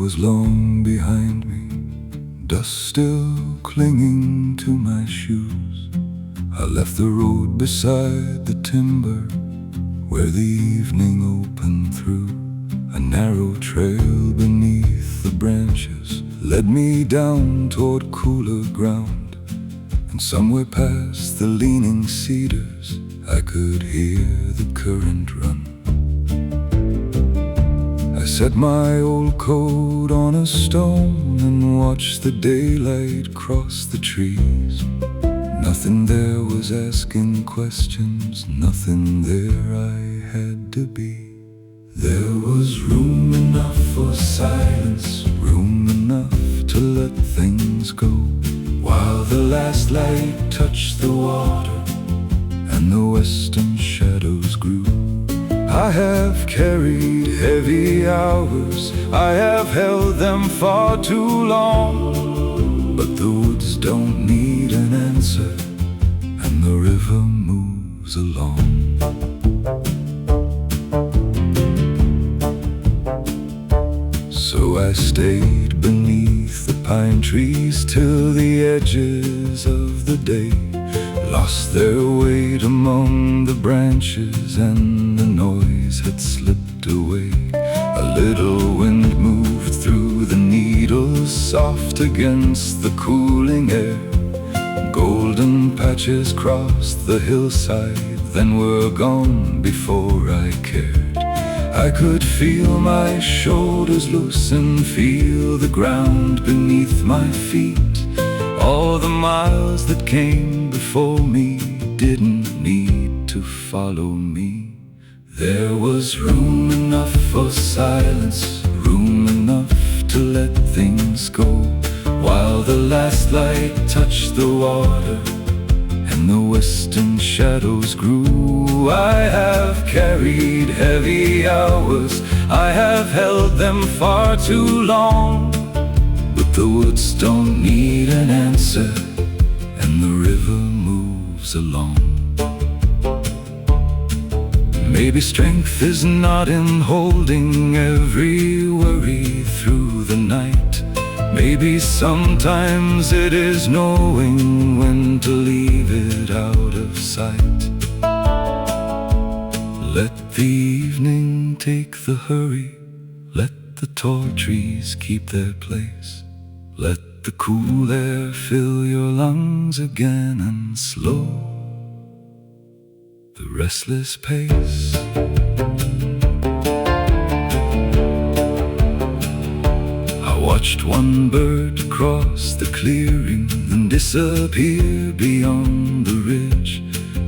was long behind me, dust still clinging to my shoes. I left the road beside the timber, where the evening opened through. A narrow trail beneath the branches led me down toward cooler ground, and somewhere past the leaning cedars I could hear the current run. I set my old coat on a stone and watched the daylight cross the trees. Nothing there was asking questions, nothing there I had to be. There was room enough for silence, room enough to let things go, while the last light touched the water and the western shadows grew. I have carried heavy hours, I have held them far too long, but the woods don't need an answer, and the river moves along. So I stayed beneath the pine trees till the edges of the day lost their weight among the branches, and the noise had slipped away. A little wind moved through the needles, soft against the cooling air. Golden patches crossed the hillside, then were gone before I cared. I could feel my shoulders loosen, feel the ground beneath my feet. All the miles that came before me didn't need to follow me. There was room enough for silence, room enough to let things go, while the last light touched the water and the western shadows grew. I have carried heavy hours, I have held them far too long, but the woods don't need an answer, and the river moves along. Maybe strength is not in holding every worry through the night. Maybe sometimes it is knowing when to leave it out of sight. Let the evening take the hurry, let the tall trees keep their place. Let the cool air fill your lungs again and slow the restless pace. I watched one bird cross the clearing, then disappear beyond the ridge.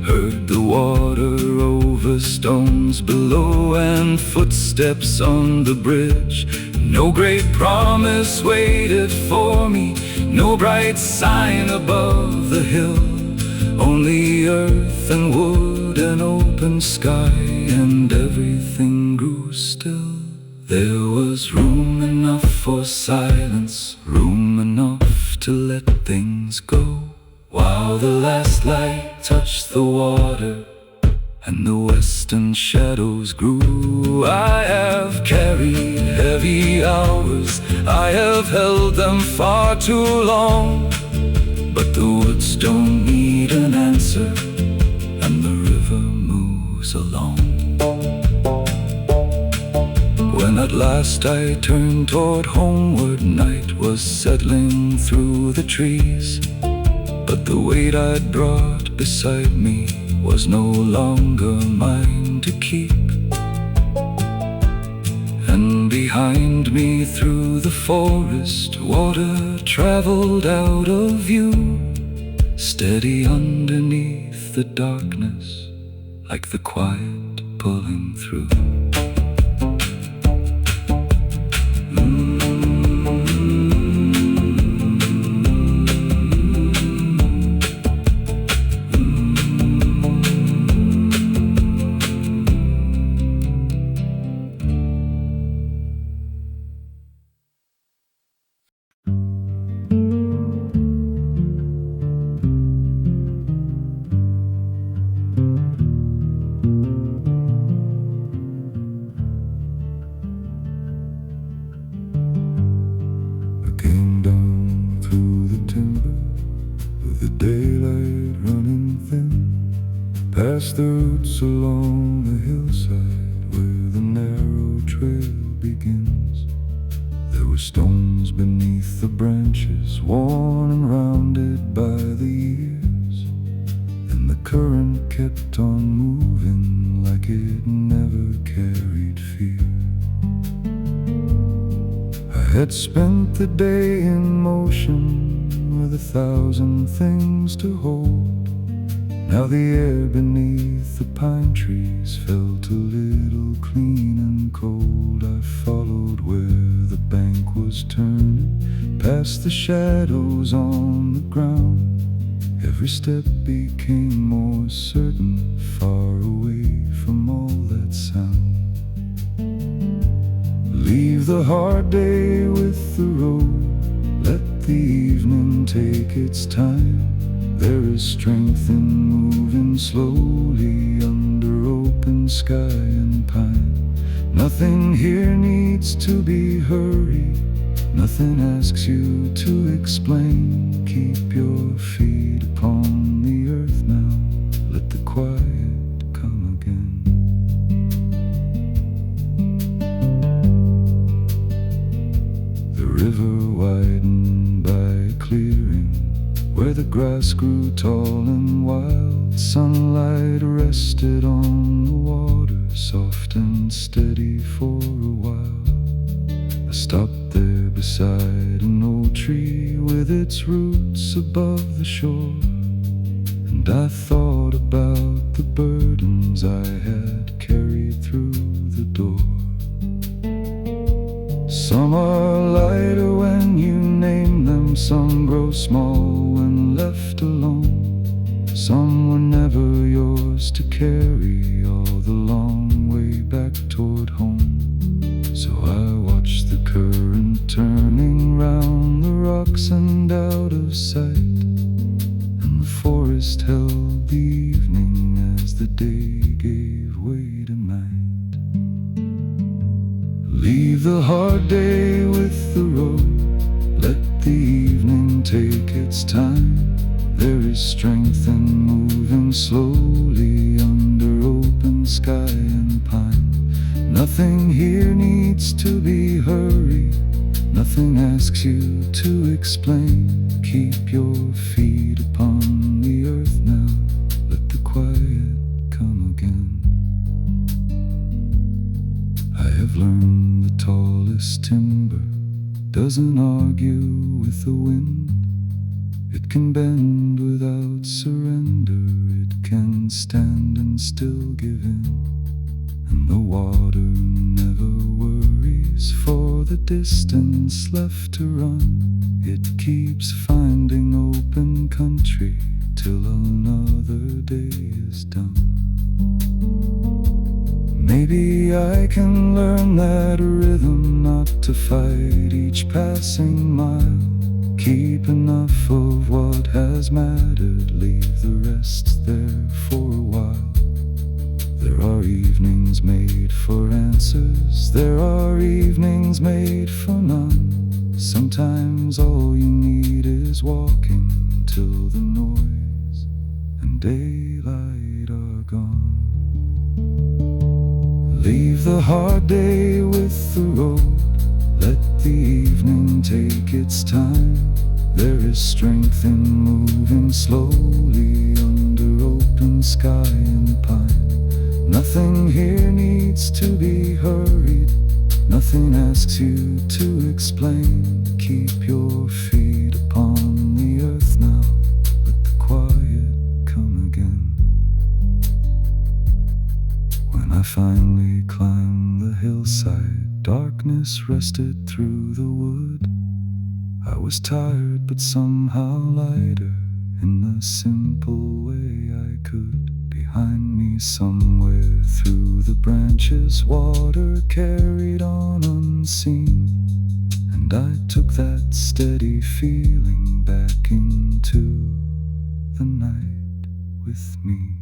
Heard the water over stones below and footsteps on the bridge. No great promise waited for me, no bright sign above the hill, only earth and wood and open sky, and everything grew still. There was room enough for silence, room enough to let things go, while the last light touched the water and the western shadows grew. I have carried heavy hours, I have held them far too long, but the woods don't need an answer, and the river moves along. When at last I turned toward homeward, night was settling through the trees, but the weight I'd brought beside me was no longer mine to keep. And behind me through the forest, water traveled out of view, steady underneath the darkness, like the quiet pulling through. roots along the hillside where the narrow trail begins. There were stones beneath the branches, worn and rounded by the years, and the current kept on moving like it never carried fear. I had spent the day in motion with 1,000 things to hold. Now the air beneath the pine trees felt a little clean and cold. I followed where the bank was turning, past the shadows on the ground. Every step became more certain, far away from all that sound. Leave the hard day with the road, let the evening take its time. There is strength in moving slowly under open sky and pine. Nothing here needs to be hurried, nothing asks you to explain. Keep your feet upon the earth now, let the quiet come again. The river widened by a clearing where the grass grew tall and wild. Sunlight rested on the water, soft and steady for a while. I stopped there beside an old tree with its roots above the shore, and I thought about the burdens I had carried through the door. Some are lighter when you name them, some grow small when left alone. Some were never yours to carry all the long way back toward home. So I watched the current turning round the rocks and out of sight, and the forest held the evening as the day gave way to night. Leave the hard day with the road, let the evening take its time. There is strength in moving slowly under open sky and pine. Nothing here needs to be hurried, nothing asks you to explain. Keep your feet upon the earth now, let the quiet come again. I have learned the tallest timber doesn't argue with the wind. It can bend without surrender, it can stand and still give in. And the water never worries for the distance left to run. It keeps finding open country till another day is done. Maybe I can learn that rhythm, not to fight each passing mile. Keep enough of what has mattered, leave the rest there for a while. There are evenings made for answers, there are evenings made for none. Sometimes all you need is walking till the noise and daylight are gone. Leave the hard day with the road, let the evening take its time. There is strength in moving slowly under open sky and pine. Nothing here needs to be hurried, nothing asks you to explain. Keep your feet upon the earth now, let the quiet come again. When I finally climbed the hillside, darkness rested through the wood. I was tired but somehow lighter in the simple way I could. Behind me somewhere through the branches, water carried on unseen, and I took that steady feeling back into the night with me.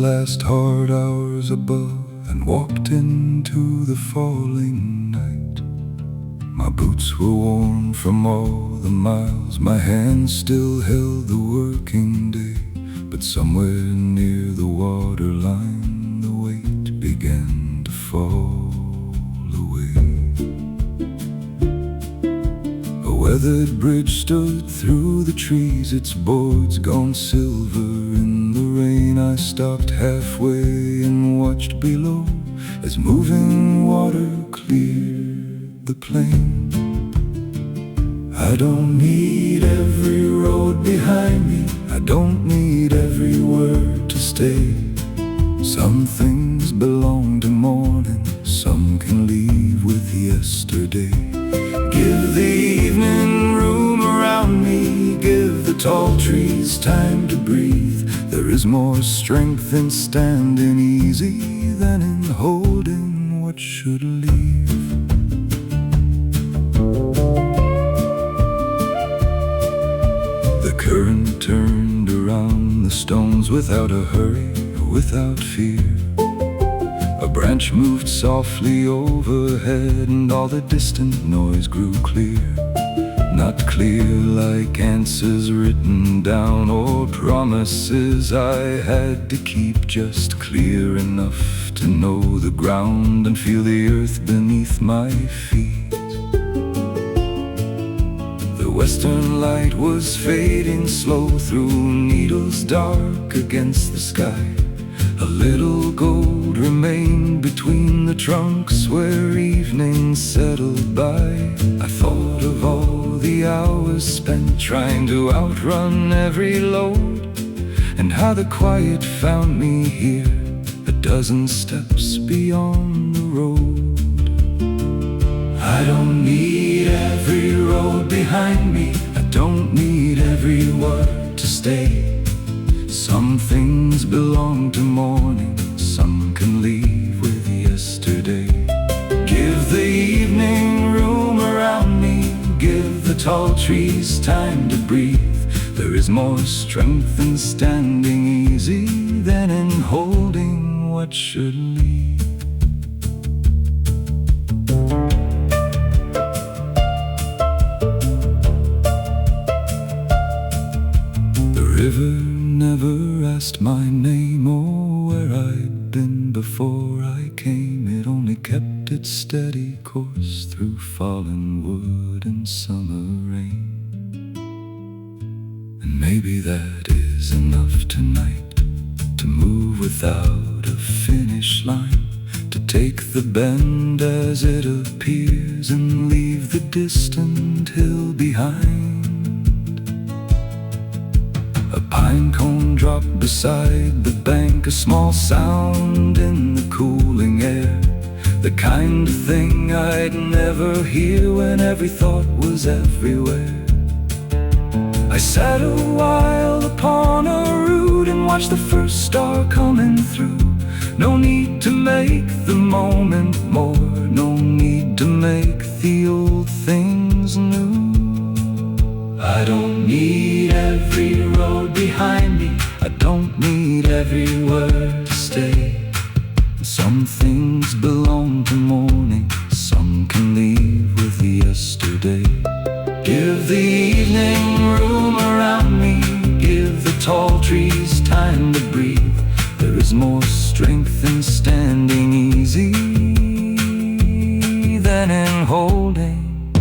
last hard hours above and walked into the falling night. My boots were worn from all the miles, my hands still held the working day, but somewhere near the waterline the weight began to fall away. A weathered bridge stood through the trees, its boards gone silver in the rain. I stopped halfway and watched below as moving water cleared the plain. I don't need every road behind me, I don't need every word to stay. Some things belong to morning, some can leave with yesterday. Give the evening room around me, give the tall trees time to breathe. There is more strength in standing easy than in holding what should leave. The current turned around the stones without a hurry, without fear. A branch moved softly overhead and all the distant noise grew clear. Not clear like answers written down or promises I had to keep, just clear enough to know the ground and feel the earth beneath my feet. The western light was fading slow through needles dark against the sky. A little gold remained between the trunks where evening settled by. I thought of all the hours spent trying to outrun every load, and how the quiet found me here, a dozen steps beyond the road. I don't need every road behind me, I don't need every word to stay. Some things belong to morning, some can leave with yesterday. Give the evening room around me, give the tall trees time to breathe. There is more strength in standing easy than in holding what should leave. The river never asked my name or where I'd been before I came. It only kept its steady course through fallen wood and summer rain. And maybe that is enough tonight, to move without a finish line, to take the bend as it appears and leave the distant hill behind. A pine cone dropped beside the bank, a small sound in the cooling air, the kind of thing I'd never hear when every thought was everywhere. I sat a while upon a root and watched the first star coming through. No need to make the moment more, no need to make the old things new. I don't need every road behind me, I don't need every word to stay. Some things belong to morning, some can leave with yesterday. Give the evening room around me, give the tall trees time to breathe. There is more strength in standing easy than in holding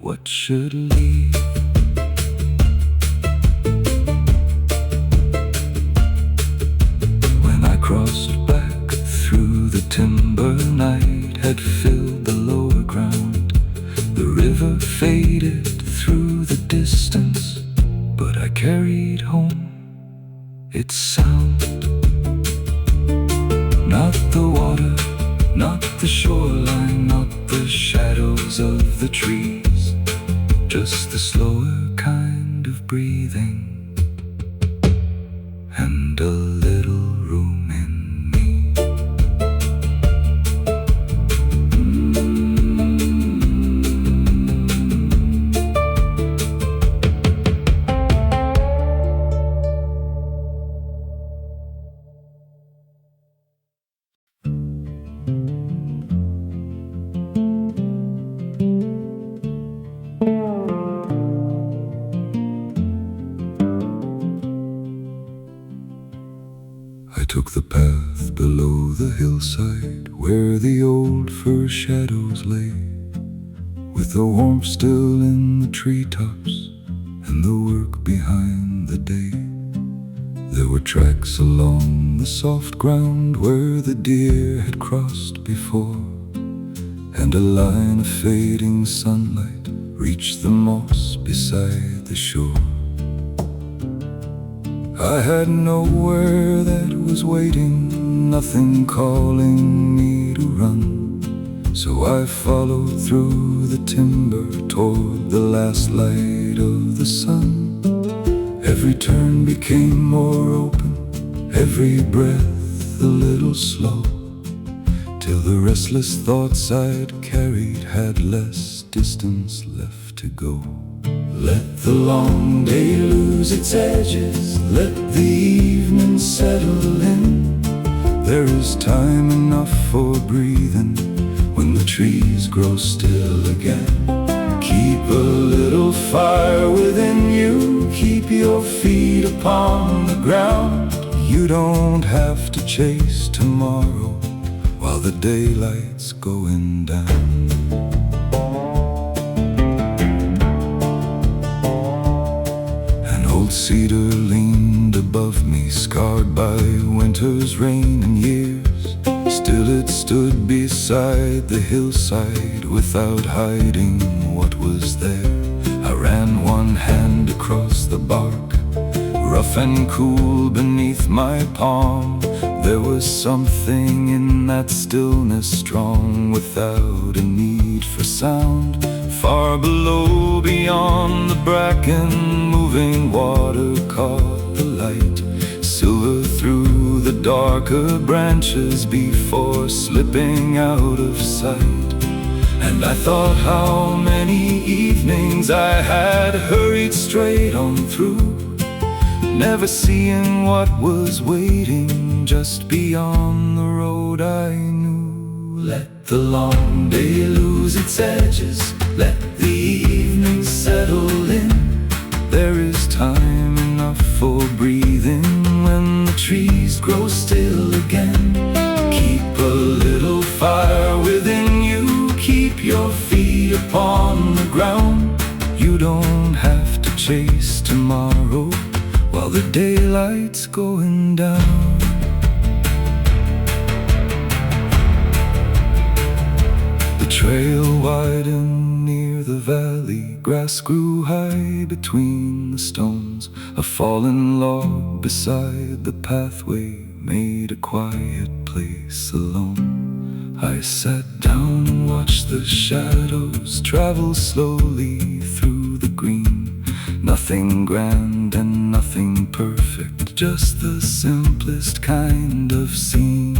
what should leave. When I crossed back through the timber, night had filled the lower ground. The river faded through the distance, but I carried home its sound. Not the water, not the shoreline, not the shadows of the trees, just the slower kind of breathing and a little room in me. the path below the hillside where the old fir shadows lay, with the warmth still in the treetops and the work behind the day. There were tracks along the soft ground where the deer had crossed before, and a line of fading sunlight reached the moss beside the shore. I had nowhere that was waiting, nothing calling me to run, so I followed through the timber toward the last light of the sun. Every turn became more open, every breath a little slow, till the restless thoughts I'd carried had less distance left to go. Let the long day lose its edges, let the evening settle in. There is time enough for breathing when the trees grow still again. Keep a little fire within you, keep your feet upon the ground. You don't have to chase tomorrow while the daylight's going down. Old cedar leaned above me, scarred by winter's rain and years. Still it stood beside the hillside without hiding what was there. I ran one hand across the bark, rough and cool beneath my palm. There was something in that stillness strong without a need for sound. Far below, beyond the bracken, moving water caught the light, silver through the darker branches before slipping out of sight. And I thought how many evenings I had hurried straight on through, never seeing what was waiting just beyond the road I knew. Let the long day lose its edges, let the evening settle in. There is time enough for breathing when the trees grow still again. Keep a little fire within you, keep your feet upon the ground. You don't have to chase tomorrow while the daylight's going down. The trail widened near the valley, grass grew high between the stones. A fallen log beside the pathway made a quiet place alone. I sat down and watched the shadows travel slowly through the green. Nothing grand and nothing perfect, just the simplest kind of scene.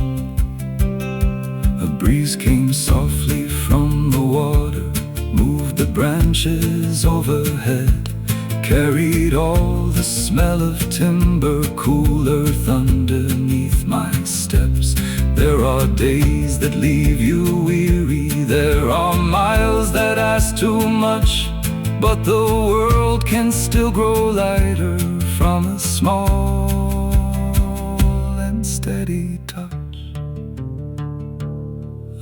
A breeze came softly from the water, moved the branches overhead, carried all the smell of timber, cool earth underneath my steps. There are days that leave you weary, there are miles that ask too much, but the world can still grow lighter from a small and steady touch.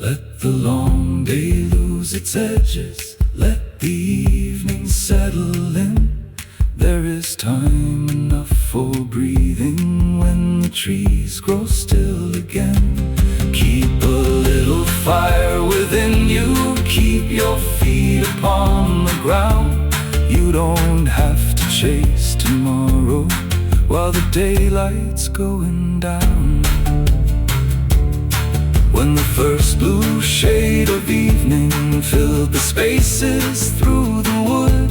Let the long day lose its edges, let the evening settle in. There is time enough for breathing when the trees grow still again. Keep a little fire within you, keep your feet upon the ground. You don't have to chase tomorrow while the daylight's going down. When the first blue shade of evening filled the spaces through the wood,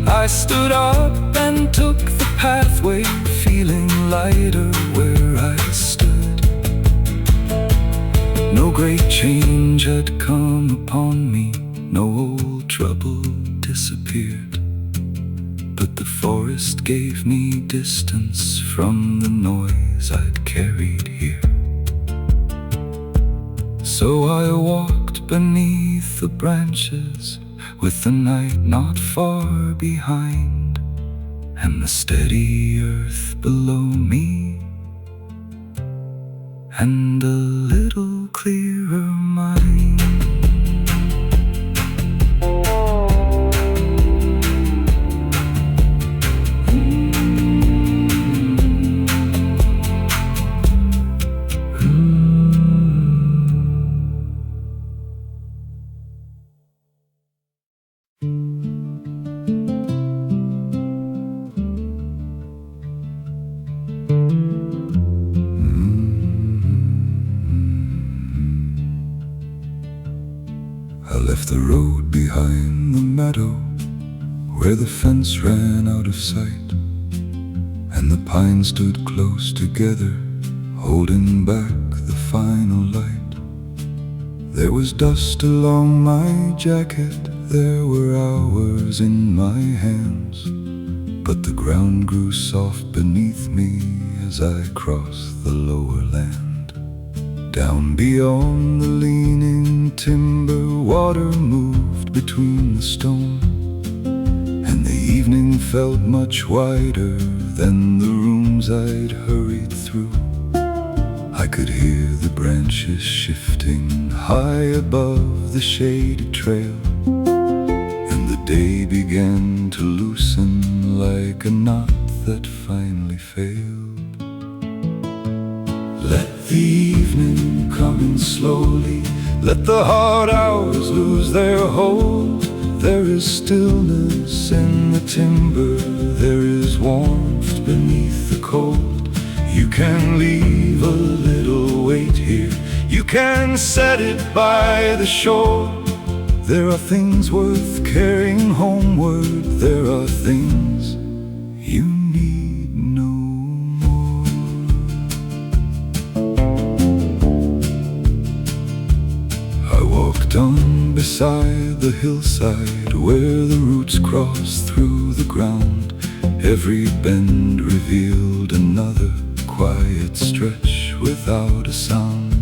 I stood up and took the pathway, feeling lighter where I stood. No great change had come upon me, no old trouble disappeared, but the forest gave me distance from the noise I'd carried here. So I walked beneath the branches, with the night not far behind, and the steady earth below me. and a little clearer mind. I left the road behind the meadow where the fence ran out of sight, and the pines stood close together, holding back the final light. There was dust along my jacket, there were hours in my hands, but the ground grew soft beneath me as I crossed the lower land. Down beyond the leaning timber, water moved between the stone, and the evening felt much wider than the rooms I'd hurried through. I could hear the branches shifting high above the shaded trail, and the day began to loosen like a knot that finally failed. Let the evening come in slowly, let the hard hours lose their hold. There is stillness in the timber, there is warmth beneath the cold. You can leave a little weight here, you can set it by the shore. There are things worth carrying homeward, there are things you need no more. I walked on beside the hillside where the roots crossed through the ground. Every bend revealed another quiet stretch without a sound.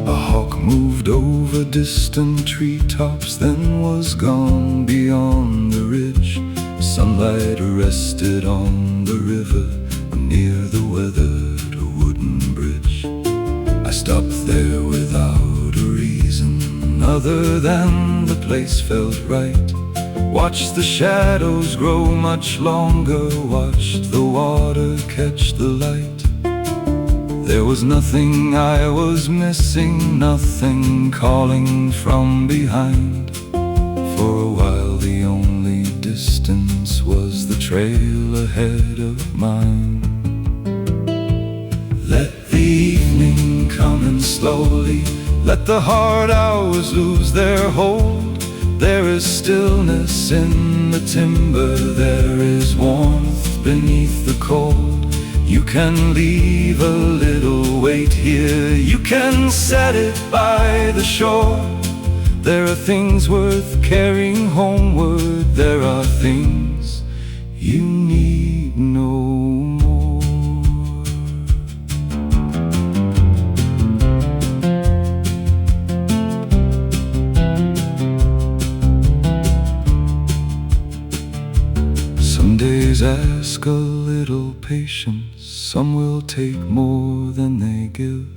A hawk moved over distant treetops, then was gone beyond the ridge. Sunlight rested on the river near the weathered wooden bridge. I stopped there without a reason other than the place felt right. Watched the shadows grow much longer, watched the water catch the light. There was nothing I was missing, nothing calling from behind. For a while the only distance was the trail ahead of mine. Let the evening come in slowly, let the hard hours lose their hold. There is stillness in the timber, there is warmth beneath the cold. You can leave a little weight here, you can set it by the shore. There are things worth carrying homeward, there are things you need no more. Some days ask a little patience, some will take more than they give.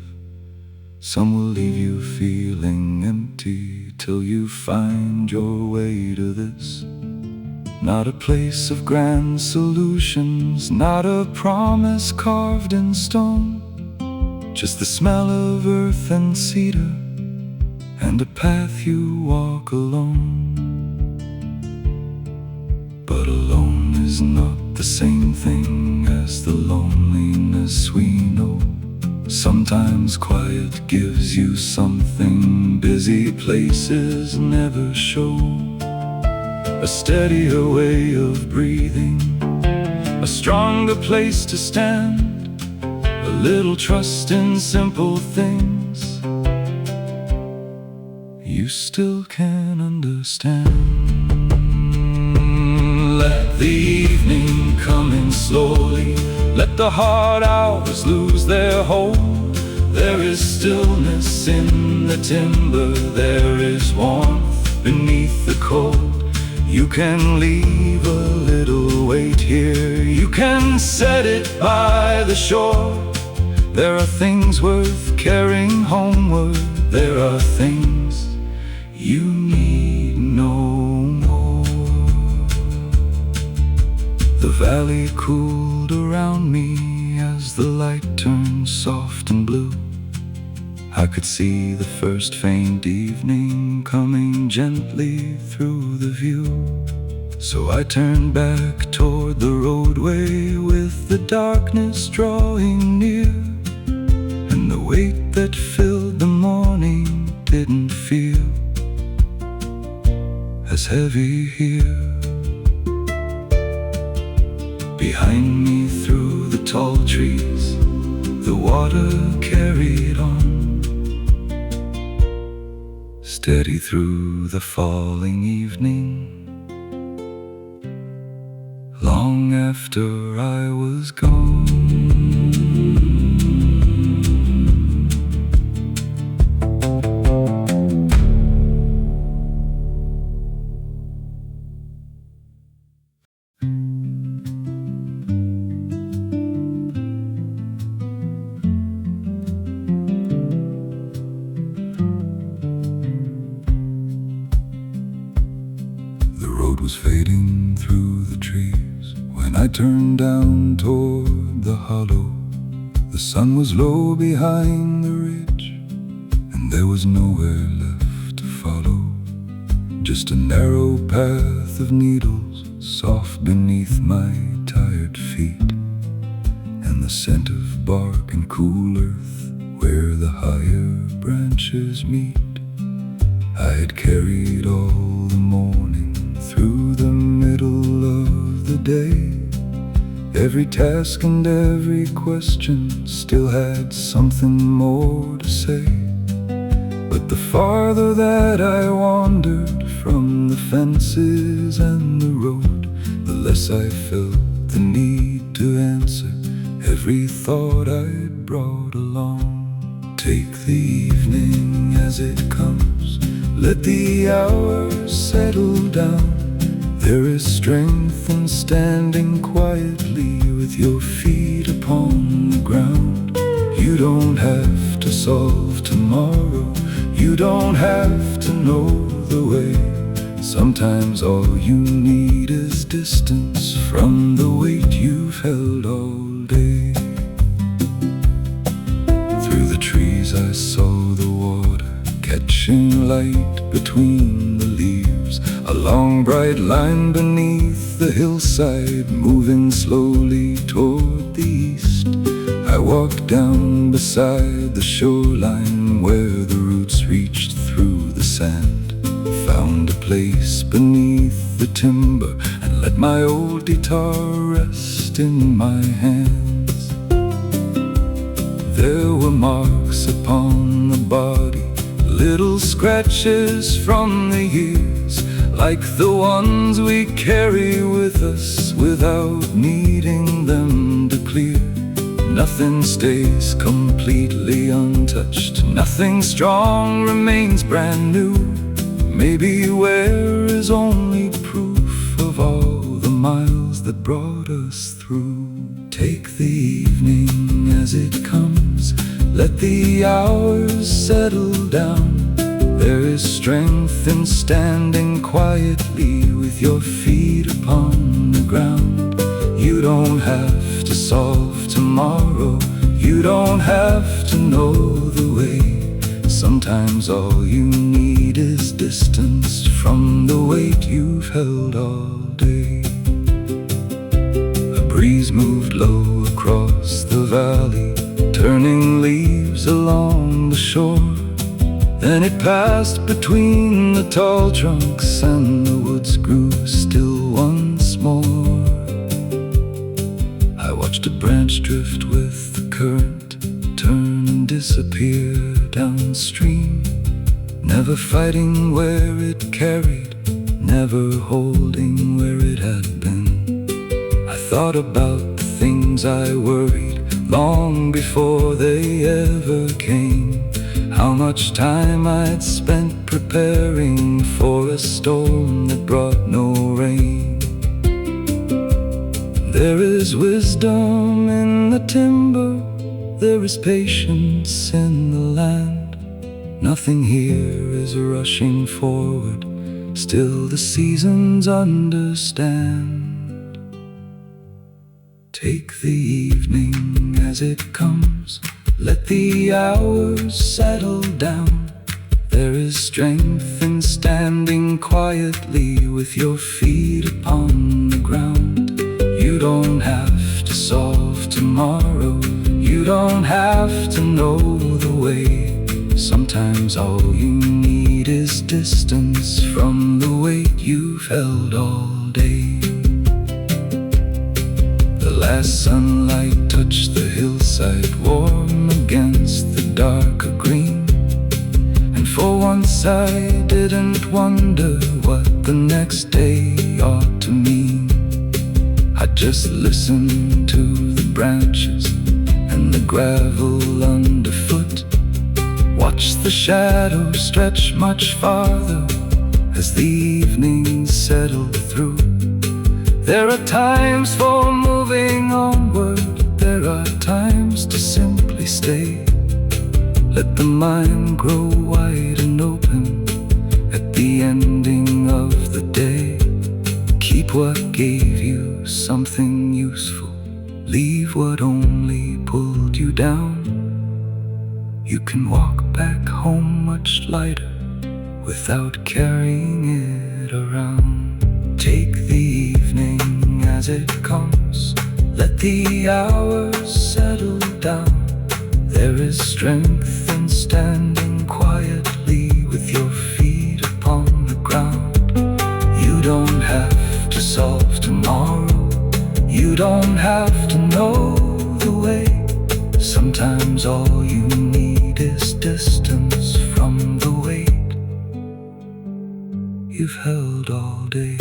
Some will leave you feeling empty till you find your way to this. Not a place of grand solutions, not a promise carved in stone, just the smell of earth and cedar, and a path you walk alone. But alone is not the same thing as the loneliness we know. Sometimes quiet gives you something busy places never show. A steadier way of breathing, a stronger place to stand, a little trust in simple things you still can understand. Let the evening come in slowly, let the hard hours lose their hold. There is stillness in the timber, there is warmth beneath the cold. You can leave a little weight here, you can set it by the shore. There are things worth carrying homeward. There are things you need no more. The valley cooled around me as the light turned soft and blue. I could see the first faint evening coming gently through the view. So I turned back toward the roadway with the darkness drawing near, and the weight that filled the morning didn't feel as heavy here. Behind me through the tall trees, the water carried on, steady through the falling evening, long after I was gone. The road was fading through the trees when I turned down toward the hollow. The sun was low behind the ridge, and there was nowhere left to follow. Just a narrow path of needles, soft beneath my tired feet, and the scent of bark and cool earth where the higher branches meet. I had carried all the morning through the middle of the day. Every task and every question still had something more to say. But the farther that I wandered from the fences and the road, the less I felt the need to answer every thought I'd brought along. Take the evening as it comes, let the hours settle down. There is strength in standing quietly with your feet upon the ground. You don't have to solve tomorrow, you don't have to know the way. Sometimes all you need is distance from the weight you've held all day. Through the trees I saw the water catching light between the leaves, a long bright line beneath the hillside, moving slowly toward the east. I walked down beside the shoreline where the roots reached through the sand, found a place beneath the timber and let my old guitar rest in my hands. There were marks upon the body, little scratches from the years, like the ones we carry with us without needing them to clear. Nothing stays completely untouched, nothing strong remains brand new. Maybe wear is only proof of all the miles that brought us through. Take the evening as it comes, let the hours settle down. There is strength in standing quietly with your feet upon the ground. You don't have to solve tomorrow, you don't have to know the way. Sometimes all you need is distance from the weight you've held all day. A breeze moved low across the valley, turning leaves along the shore. Then it passed between the tall trunks and the woods grew still once more. I watched a branch drift with the current, turn and disappear downstream, never fighting where it carried, never holding where it had been. I thought about the things I worried long before they ever came, how much time I'd spent preparing for a storm that brought no rain. There is wisdom in the timber there is patience in the land. Nothing here is rushing forward, still the seasons understand. Take the evening as it comes, let the hours settle down. There is strength in standing quietly with your feet upon the ground. You don't have to solve tomorrow, you don't have to know the way. Sometimes all you need is distance from the weight you've held all day. The last sunlight touched the hillside, warm against the darker green. And for once I didn't wonder what the next day ought to mean. I just listened to the branches and the gravel underfoot, watched the shadows stretch much farther as the evening settled through. There are times for moving onward, there are times to simply stay. Let the mind grow wide and open at the ending of the day. Keep what gave you something useful, leave what only pulled you down. You can walk back home much lighter without carrying it around. Take the evening as it comes, let the hours settle down. There is strength in standing quietly with your feet upon the ground. You don't have to solve tomorrow, you don't have to know the way. Sometimes all you need is distance from the weight you've held all day.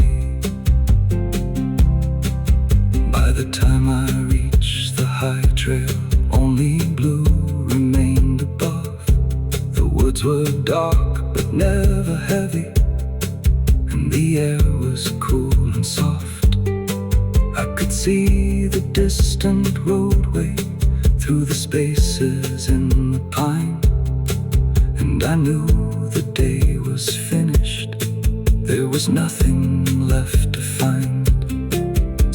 By the time I reached the high trail, only blue remained above. The woods were dark but never heavy, and the air was cool and soft. I could see the distant roadway through the spaces in the pine, and I knew the day was finished. There was nothing left to find.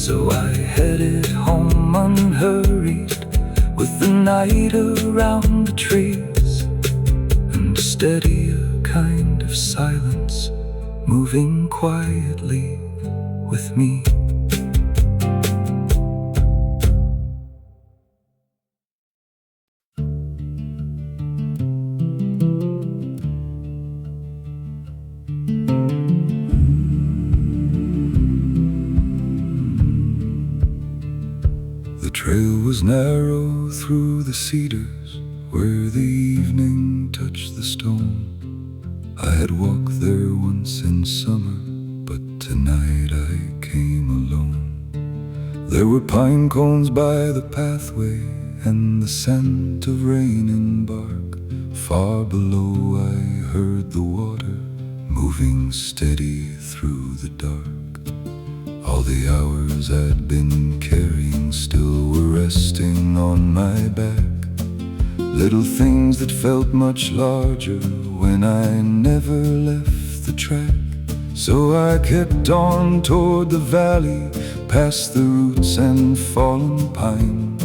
So I headed home unhurried, with the night around the trees, and a steadier kind of silence moving quietly with me. The trail was narrow through the cedars, where the evening touched the stone. I had walked there once in summer, but tonight I came alone. There were pine cones by the pathway, and the scent of rain in bark. Far below I heard the water moving steady through the dark. All the hours I'd been carrying still were resting on my back. Little things that felt much larger when I never left the track. So I kept on toward the valley, past the roots and fallen pine,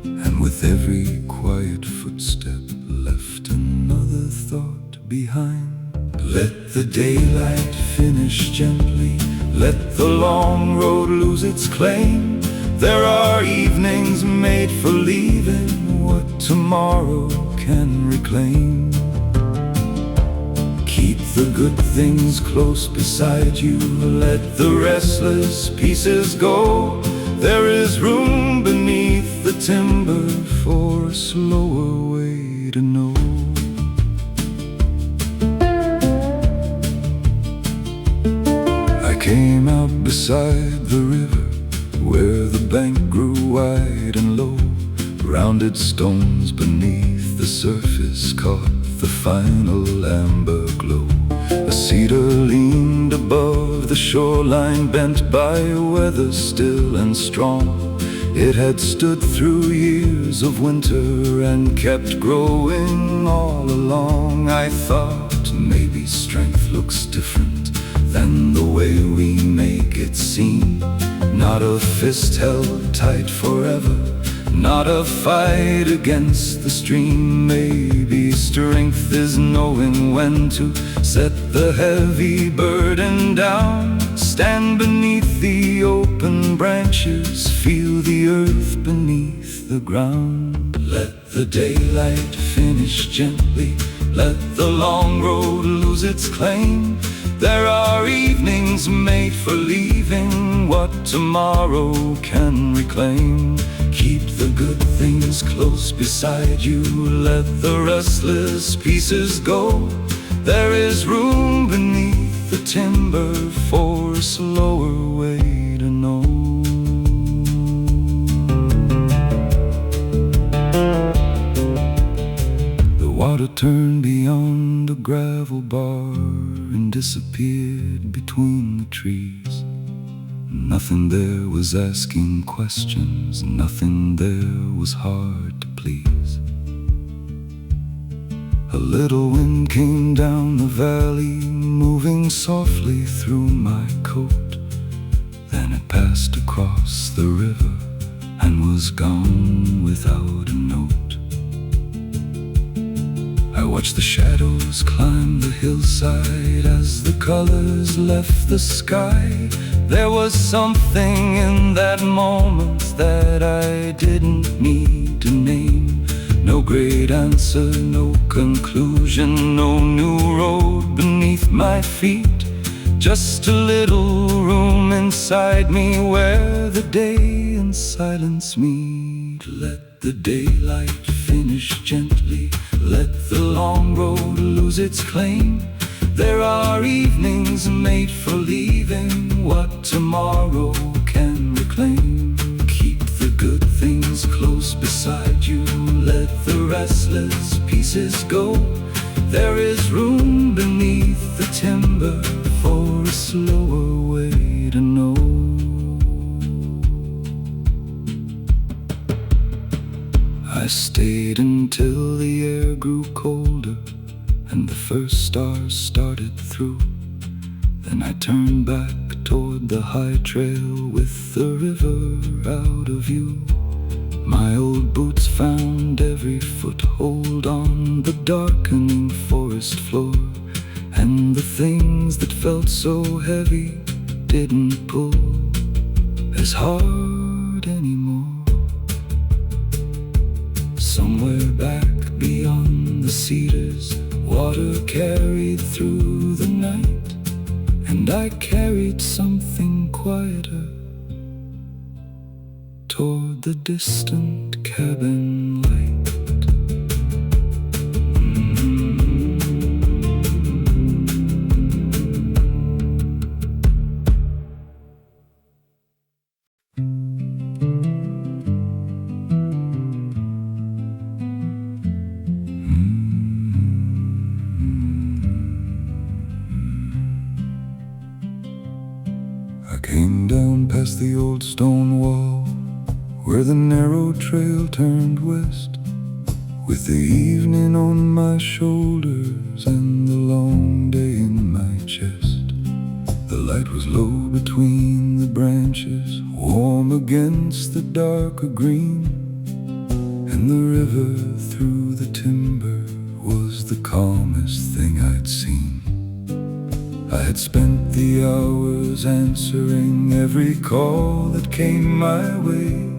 and with every quiet footstep left another thought behind. Let the daylight finish gently, let the long road lose its claim. There are evenings made for leaving what tomorrow can reclaim. Keep the good things close beside you, let the restless pieces go. There is room beneath the timber for a slower way to know. I came out beside the river, where the bank grew wide and low. Rounded stones beneath the surface caught the final amber glow. A cedar leaned above the shoreline, bent by weather still and strong. It had stood through years of winter and kept growing all along. I thought maybe strength looks different than the way we make it seem. Not a fist held tight forever, not a fight against the stream. Maybe strength is knowing when to set the heavy burden down. Stand beneath the open branches, feel the earth beneath the ground. Let the daylight finish gently, let the long road lose its claim. There are evenings made for leaving what tomorrow can reclaim. Keep the good things close beside you, let the restless pieces go. There is room beneath the timber for a slower way to know. The water turned beyond a gravel bar and disappeared between the trees. Nothing there was asking questions, nothing there was hard to please. A little wind came down the valley, moving softly through my coat. Then it passed across the river and was gone without a note. I watched the shadows climb the hillside as the colors left the sky. There was something in that moment that I didn't need to name. No great answer, no conclusion, no new road beneath my feet. Just a little room inside me where the day and silence meet. Let the daylight finish gently, let the long road lose its claim. There are evenings made for leaving what tomorrow can reclaim. Keep the good things close beside you, let the restless pieces go. There is room beneath the timber for a slower way to know. I stayed until the air grew colder and the first stars started through. Then I turned back toward the high trail with the river out of view. My old boots found every foothold on the darkening forest floor, and the things that felt so heavy didn't pull as hard anymore. Somewhere back beyond the cedars, water carried through the night, and I carried something quieter toward the distant cabin light. I came down past the old stone wall where the narrow trail turned west, with the evening on my shoulders and the long day in my chest. The light was low between the branches, warm against the darker green, and the river through the timber was the calmest thing I'd seen. I had spent the hours answering every call that came my way.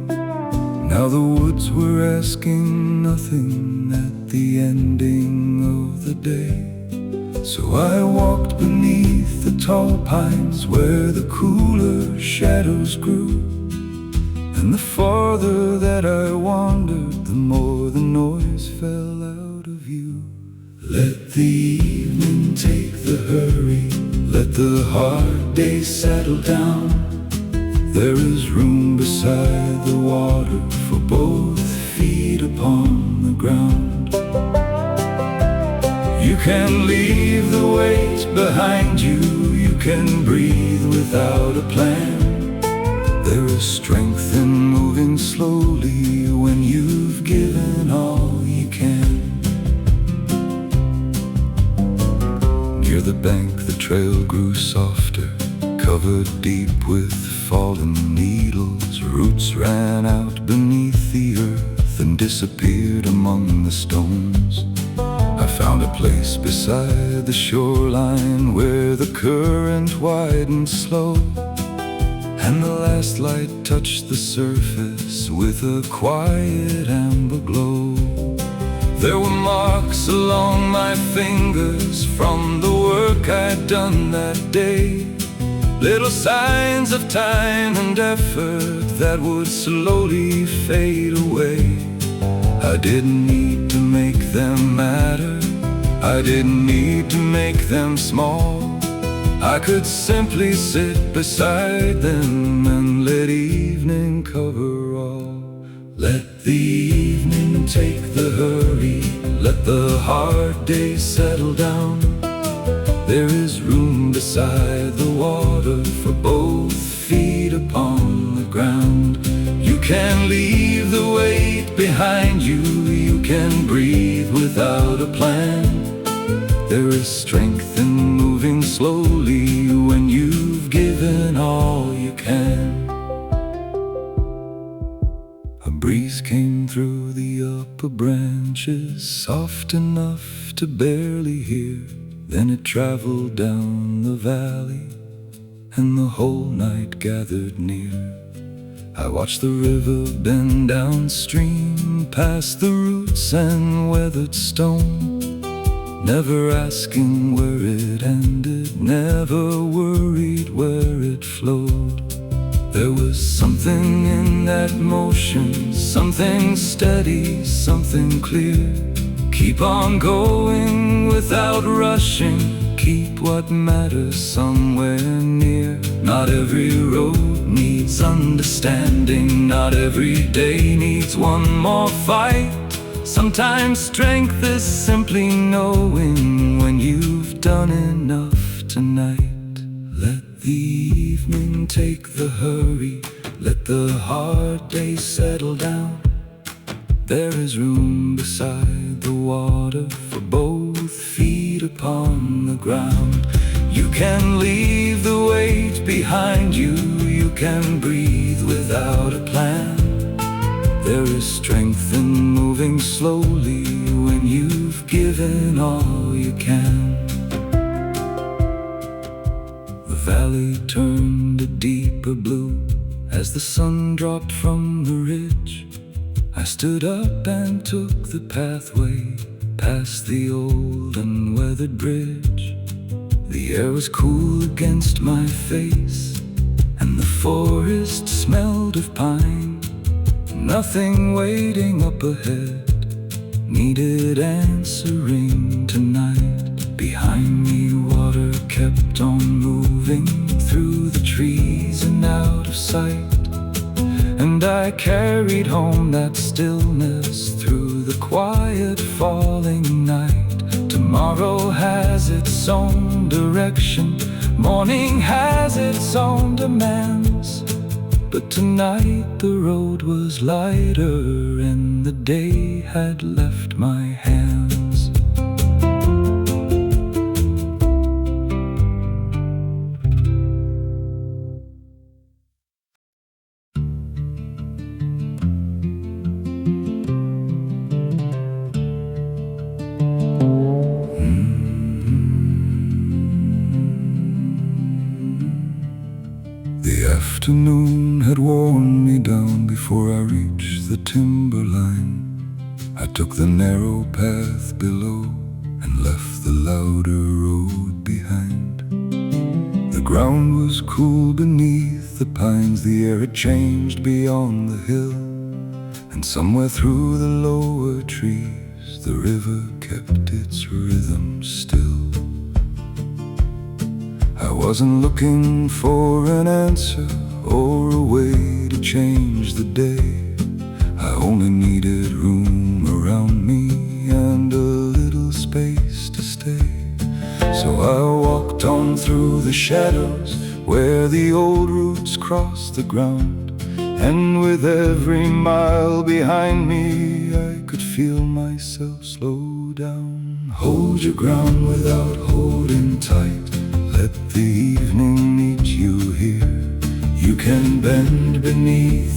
Now the woods were asking nothing at the ending of the day. So I walked beneath the tall pines where the cooler shadows grew, and the farther that I wandered, the more the noise fell out of view. Let the evening take the hurry, let the hard day settle down. There is room beside the water for both feet upon the ground. You can leave the weight behind you, you can breathe without a plan. There is strength in moving slowly the bank the trail grew softer, covered deep with fallen needles. Roots ran out beneath the earth and disappeared among the stones. I found a place beside the shoreline where the current widened slow, and the last light touched the surface with a quiet amber glow. There were marks along my fingers from the work I'd done that day, little signs of time and effort that would slowly fade away. I didn't need to make them matter, I didn't need to make them small. I could simply sit beside them and let evening cover all. Let the evening take the hurry, let the hard days settle down. There is room beside the water for both feet upon the ground. You can leave the weight behind you, you can breathe without a plan. There is strength in moving slowly when you've given all you can. A breeze came through the upper branches, soft enough to barely hear. Then it traveled down the valley, and the whole night gathered near. I watched the river bend downstream, past the roots and weathered stone, never asking where it ended, never worried where it flowed. There was something in that motion, something steady, something clear. Keep on going without rushing, keep what matters somewhere near. Not every road needs understanding, not every day needs one more fight. Sometimes strength is simply knowing when you've done enough tonight. Let the evening take the hurry, let the hard days settle down. There is room beside the water for both feet upon the ground. You can leave the weight behind you, you can breathe without a plan. There is strength in moving slowly when you've given all you can. The valley turned a deeper blue as the sun dropped from the ridge. I stood up and took the pathway past the old and weathered bridge. The air was cool against my face, and the forest smelled of pine. Nothing waiting up ahead needed answering tonight. Behind me water kept on moving through the trees and out of sight, and I carried home that stillness through the quiet falling night. Tomorrow has its own direction, morning has its own demands, but tonight the road was lighter and the day had left my hands. The afternoon had worn me down before I reached the timberline. I took the narrow path below and left the louder road behind. The ground was cool beneath the pines, the air had changed beyond the hill, and somewhere through the lower trees the river kept its rhythm still. I wasn't looking for an answer or a way to change the day. I only needed room around me and a little space to stay. So I walked on through the shadows where the old roots crossed the ground, and with every mile behind me I could feel myself slow down. Hold your ground without holding tight.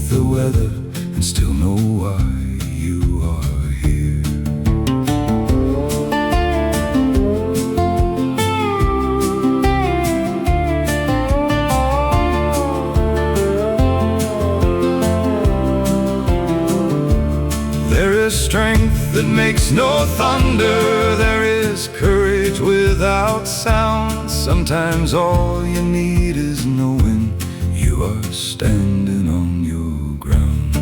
beneath the weather and still know why you are here. There is strength that makes no thunder. There is courage without sound. Sometimes all you need is knowing you are standing on your ground.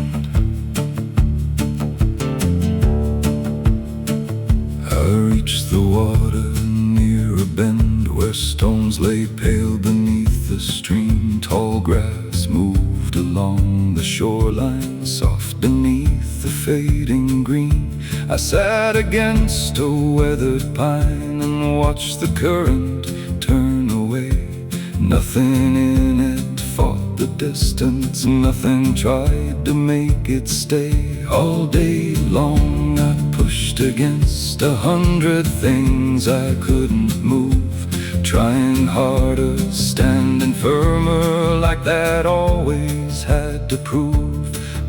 I reached the water near a bend where stones lay pale beneath the stream. Tall grass moved along the shoreline, soft beneath the fading green. I sat against a weathered pine and watched the current turn away. Nothing in it fought the distance, nothing tried to make it stay. All day long I pushed against 100 things I couldn't move, trying harder, standing firmer, like that always had to prove.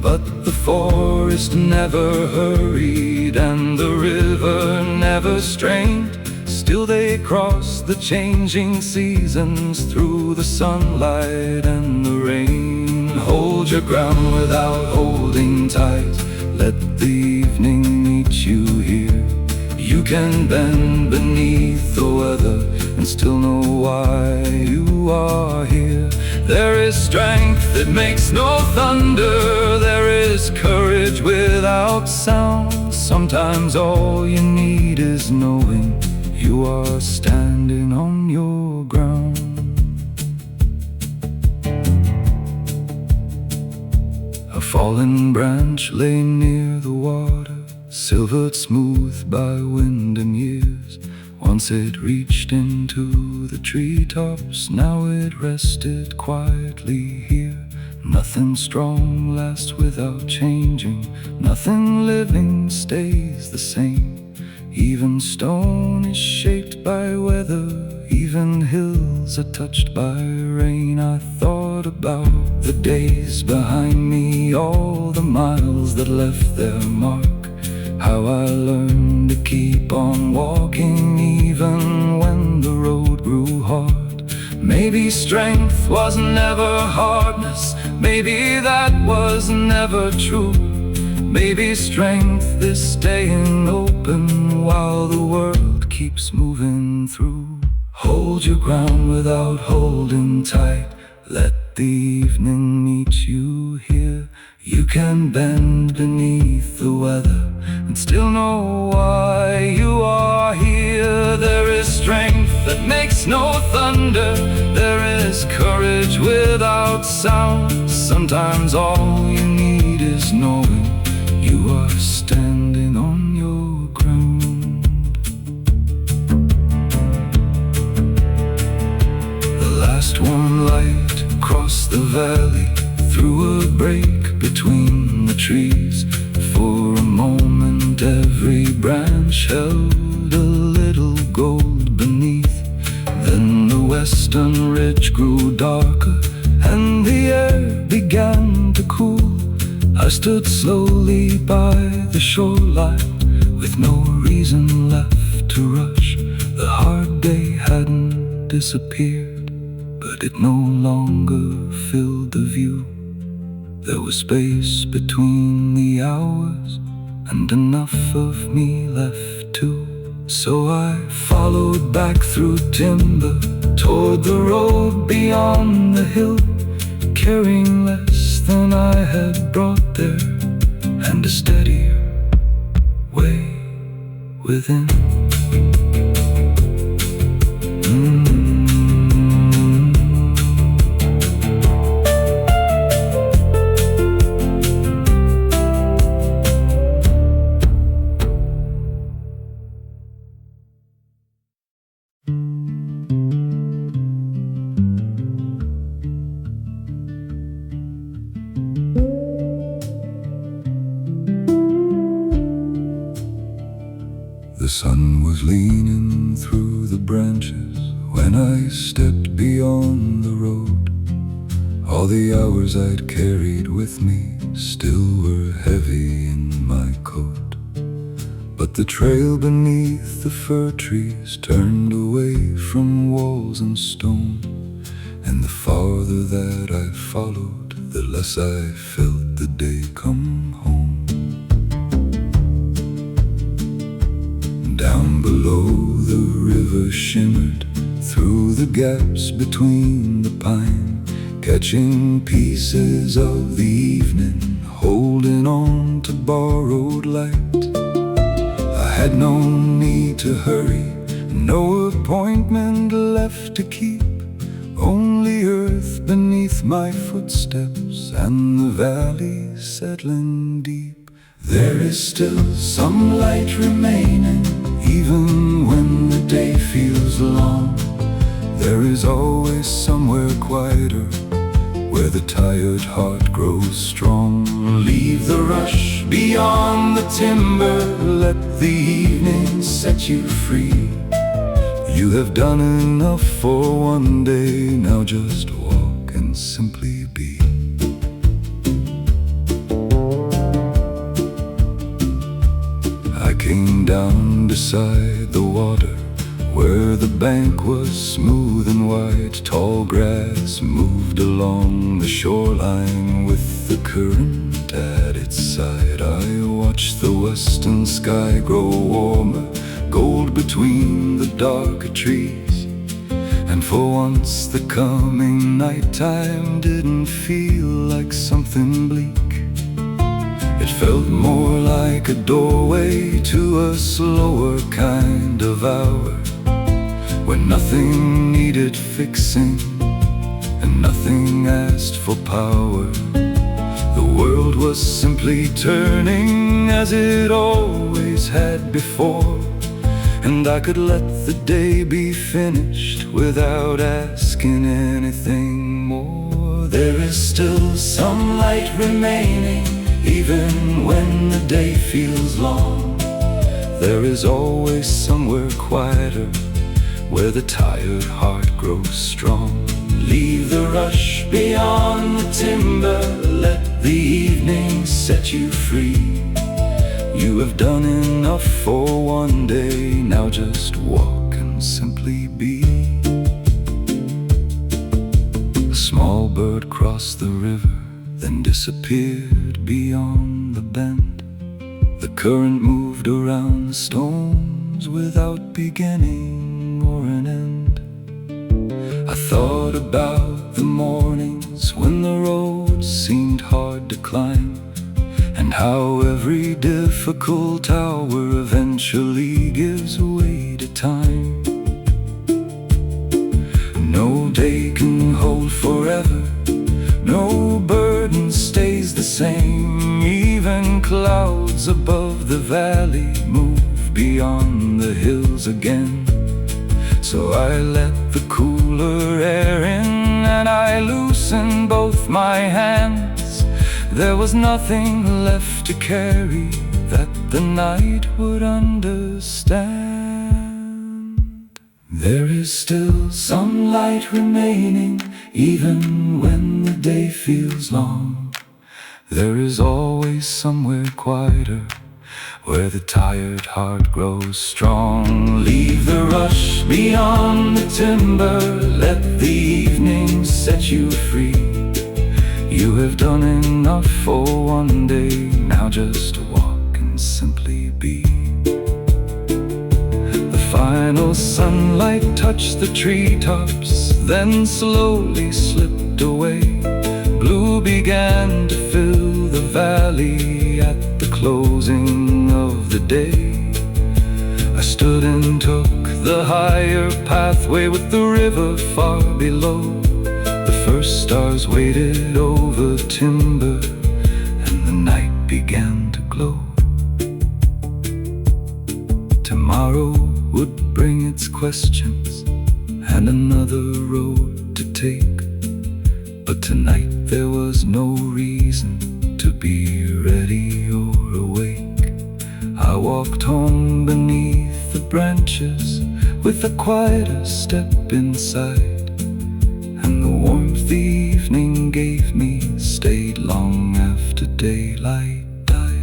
But the forest never hurried and the river never strained. Still they crossed the changing seasons through the sunlight and the rain. Hold your ground without holding tight, let the evening meet you here. You can bend beneath the weather and still know why you are here. There is strength that makes no thunder. There is courage without sound. Sometimes all you need is knowing you are standing on your ground. A fallen branch lay near the water, silvered smooth by wind and years. Once it reached into the treetops, now it rested quietly here. Nothing strong lasts without changing, nothing living stays the same. Even stone is shaped by weather, even hills are touched by rain. I thought about the days behind me, all the miles that left their mark. How I learned to keep on walking even when the road grew hard. Maybe strength was never hardness, maybe that was never true. Maybe strength is staying open while the world keeps moving through. Hold your ground without holding tight, let the evening meet you here. You can bend beneath the weather and still know why you are here. There is strength that makes no thunder. There is courage without sound. Sometimes all you need is knowing you are standing on your ground. The last warm light crossed the valley through a break between the trees. For a moment every branch held a little gold beneath. Then the western ridge grew darker and the air began to cool. I stood slowly by the shoreline with no reason left to rush. The hard day hadn't disappeared, but it no longer filled the view. There was space between the hours and enough of me left too. So I followed back through timber toward the road beyond the hill, carrying less than I had brought there and a steadier way within. The sun was leaning through the branches when I stepped beyond the road. All the hours I'd carried with me still were heavy in my coat. But the trail beneath the fir trees turned away from walls and stone, and the farther that I followed, the less I felt the day come home. Down below the river shimmered through the gaps between the pine, catching pieces of the evening, holding on to borrowed light. I had no need to hurry, no appointment left to keep, only earth beneath my footsteps and the valley settling deep. There is still some light remaining, even when the day feels long. There is always somewhere quieter, where the tired heart grows strong. Leave the rush beyond the timber, let the evening set you free. You have done enough for one day, now just walk and simply be. I came down beside the water, where the bank was smooth and white. Tall grass moved along the shoreline with the current at its side. I watched the western sky grow warmer, gold between the darker trees, and for once the coming nighttime didn't feel like something bleak. It felt more like a doorway to a slower kind of hour, when nothing needed fixing and nothing asked for power. The world was simply turning as it always had before, and I could let the day be finished without asking anything more. There is still some light remaining, even when the day feels long. There is always somewhere quieter, where the tired heart grows strong. Leave the rush beyond the timber, let the evening set you free. You have done enough for one day, now just walk and simply be. A small bird crossed the river, then disappeared beyond the bend. The current moved around the stones without beginning or an end. I thought about the mornings when the road seemed hard to climb, and how every difficult hour eventually gives way to time. No day can hold forever, no burden stays the same. Even clouds above the valley move beyond the hills again. So I let the cooler air in and I loosened both my hands. There was nothing left to carry that the night would understand. There is still some light remaining, even when the day feels long. There is always somewhere quieter, where the tired heart grows strong. Leave the rush beyond the timber, let the evening set you free. You have done enough for one day, now just walk and simply be. The final sunlight touched the treetops, then slowly slipped away. Blue began to fill the valley at the closing of the day. I stood and took the higher pathway with the river far below. The first stars waited over timber, and the night began to glow. Tomorrow would bring its questions and another road to take, but tonight there was no reason to be ready or awake. I walked home beneath the branches with a quieter step inside, and the warmth the evening gave me stayed long after daylight died.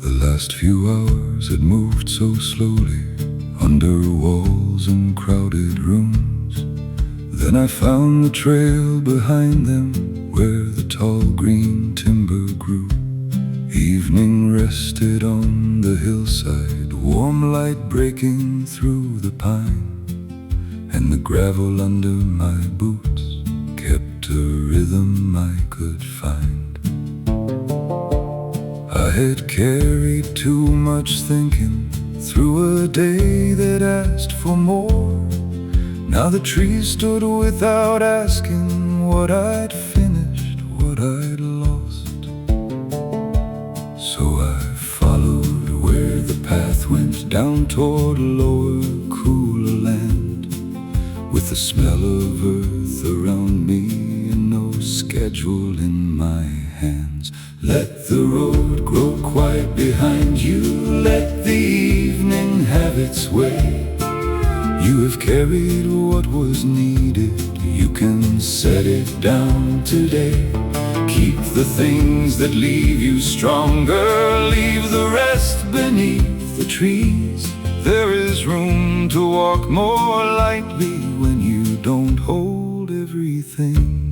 The last few hours had moved so slowly under walls and crowded rooms. Then I found the trail behind them where the tall green timber grew. Evening rested on the hillside, warm light breaking through the pine, and the gravel under my boots kept a rhythm I could find. I had carried too much thinking through a day that asked for more. Now the trees stood without asking what I'd finished, what I'd lost. So I followed where the path went down toward lower, cooler land, with the smell of earth around me and no schedule in my hands. Let the road grow quiet behind you, let the evening have its way. You have carried what was needed, you can set it down today. Keep the things that leave you stronger, leave the rest beneath the trees. There is room to walk more lightly when you don't hold everything.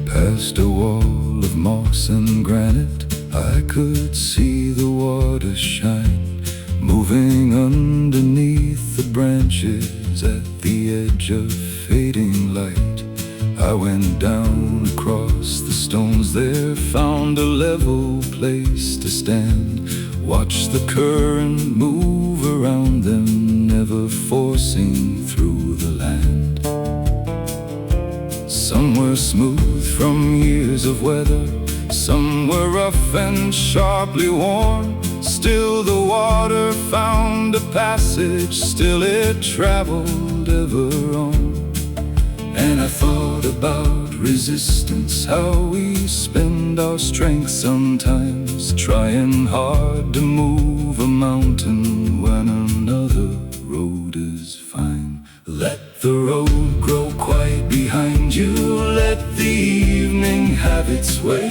Past a wall of moss and granite, I could see the water shine, moving underneath the branches at the edge of fading light. I went down across the stones there, found a level place to stand, watched the current move around them, never forcing through the land. Some were smooth from years of weather, some were rough and sharply worn. Still the water found a passage, still it traveled ever on. And I thought about resistance, how we spend our strength sometimes, trying hard to move a mountain when another road is fine. Let the road grow quiet behind you, let the evening have its way.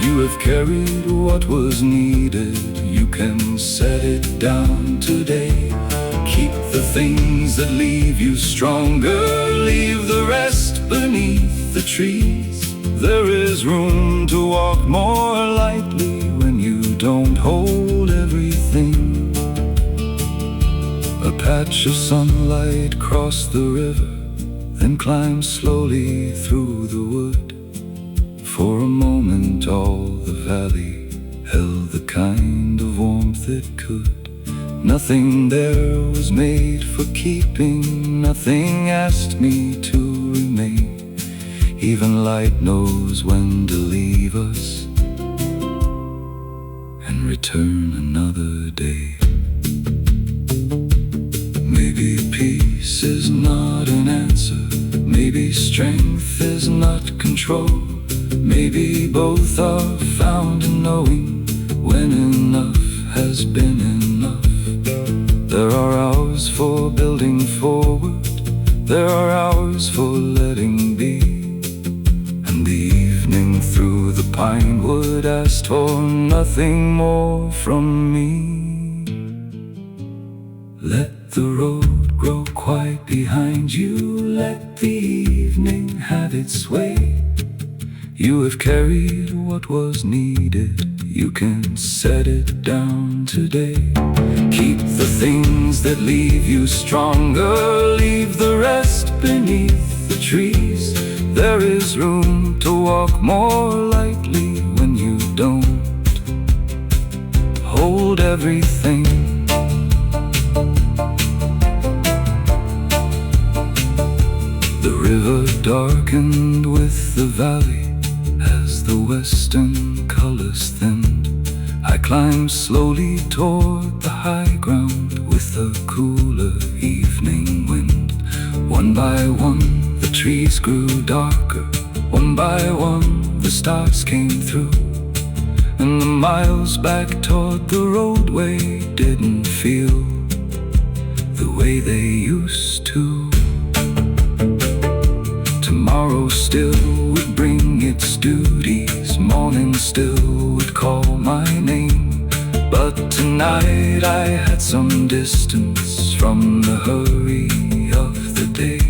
You have carried what was needed, you can set it down today. Keep the things that leave you stronger, leave the rest beneath the trees. There is room to walk more lightly when you don't hold everything. A patch of sunlight crossed the river, then climbed slowly through the wood. For a moment all the valley held the kind of warmth it could. Nothing there was made for keeping, nothing asked me to remain. Even light knows when to leave us and return another day. Maybe peace is not an answer, maybe strength is not control. Maybe both are found in knowing when enough has been enough. There are hours for building forward, there are hours for letting be. And the evening through the pinewood asked for nothing more from me. Let the road grow quiet behind you, let the evening have its way. You have carried what was needed, you can set it down today. Keep the things that leave you stronger, leave the rest beneath the trees. There is room to walk more lightly when you don't hold everything. The river darkened with the valley as the western colors thinned. I climbed slowly toward the high ground with a cooler evening wind. One by one the trees grew darker, one by one the stars came through, and the miles back toward the roadway didn't feel the way they used to. Tomorrow still would bring its duties, morning still would call my name, but tonight I had some distance from the hurry of the day.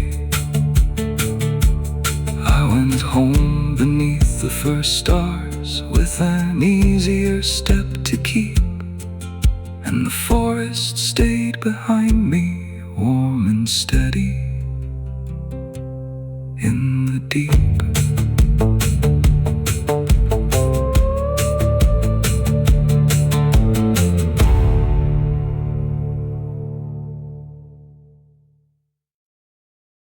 I went home beneath the first stars with an easier step to keep, and the forest stayed behind me, warm and steady in the deep.